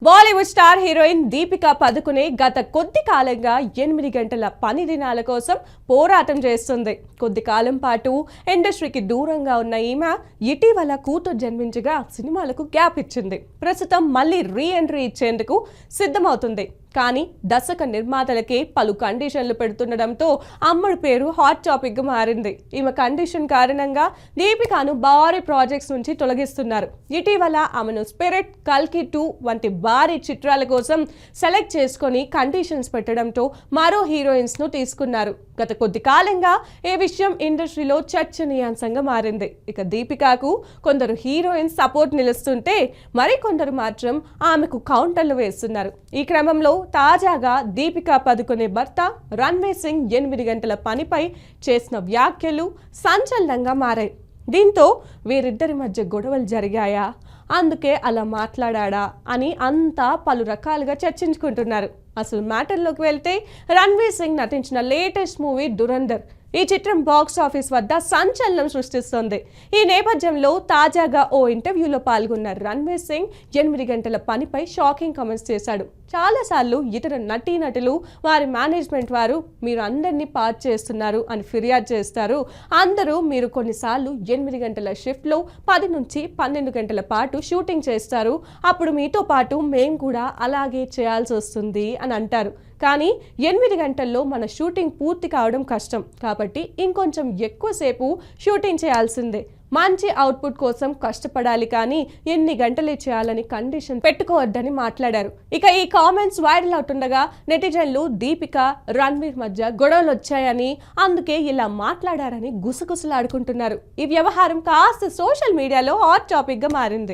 Bollywood star heroine Deepika Padukone గత కొద్ది కాలంగా 8 గంటల పని దినాల కోసం పోరాటం చేస్తుంది. కొద్ది కాలం పాటు ఇండస్ట్రీకి దూరంగా ఉన్న ఈమె ఇటీవల కూతురు జన్మించగా సినిమాలకు గ్యాప్ ఇచ్చింది. ప్రస్తుతం మళ్ళీ రీ ఎంట్రీ ఇచ్చేందుకు సిద్ధమవుతుంది. కానీ దర్శక నిర్మాతలకే పలు కండిషన్లు పెడుతుండడంతో అమ్మడి పేరు హాట్ టాపిక్ గా మారింది. ఈమె కండిషన్ కారణంగా దీపికాను భారీ ప్రాజెక్ట్స్ నుంచి తొలగిస్తున్నారు. ఇటీవల ఆమెను స్పిరిట్, కల్కి 2 వంటి భారీ చిత్రాల కోసం సెలెక్ట్ చేసుకొని కండిషన్స్ పెట్టడంతో మరో హీరోయిన్స్ ను తీసుకున్నారు. గత కొద్ది కాలంగా ఈ విషయం ఇండస్ట్రీలో చర్చనీయాంశంగా మారింది. ఇక దీపికాకు కొందరు హీరోయిన్స్ సపోర్ట్ నిలుస్తుంటే మరికొందరు మాత్రం ఆమెకు కౌంటర్లు వేస్తున్నారు. ఈ క్రమంలో తాజాగా దీపికా పదుకునే భర్త రణ్వీర్ సింగ్ 8 గంటల పనిపై చేసిన వ్యాఖ్యలు సంచలనంగా మారాయి. దీంతో వీరిద్దరి మధ్య గొడవలు జరిగాయా, అందుకే అలా మాట్లాడా అని అంతా పలు రకాలుగా చర్చించుకుంటున్నారు. అసలు మ్యాటర్లోకి వెళ్తే రణ్వీర్ సింగ్ నటించిన లేటెస్ట్ మూవీ దురంధర్ ఈ చిత్రం బాక్స్ ఆఫీస్ వద్ద సంచలనం సృష్టిస్తోంది. ఈ నేపథ్యంలో తాజాగా ఓ ఇంటర్వ్యూలో పాల్గొన్న రణ్వీర్ సింగ్ 8 గంటల పనిపై షాకింగ్ కామెంట్స్ చేశాడు. చాలాసార్లు ఇతర నటీనటులు వారి మేనేజ్మెంట్ వారు మీరు అందరినీ పార్ట్ చేస్తున్నారు అని ఫిర్యాదు చేస్తారు. అందరూ మీరు కొన్నిసార్లు 8 గంటల షిఫ్ట్లో 10 నుంచి 12 గంటల పాటు షూటింగ్ చేస్తారు. అప్పుడు మీతో పాటు మేము కూడా అలాగే చేయాల్సి వస్తుంది అని అంటారు. కానీ 8 గంటల్లో మన షూటింగ్ పూర్తి కావడం కష్టం కాబట్టి ఇంకొంచెం ఎక్కువసేపు షూటింగ్ చేయాల్సిందే. మంచి అవుట్పుట్ కోసం కష్టపడాలి, కానీ ఎన్ని గంటలే చేయాలని కండిషన్ పెట్టుకోవద్దని మాట్లాడారు. ఇక ఈ కామెంట్స్ వైరల్ అవుతుండగా నెటిజన్లు దీపిక, రణ్వీర్ మధ్య గొడవలు వచ్చాయని, అందుకే ఇలా మాట్లాడారని గుసగుసలాడుకుంటున్నారు. ఈ వ్యవహారం కాస్త సోషల్ మీడియాలో హాట్ టాపిక్ గా మారింది.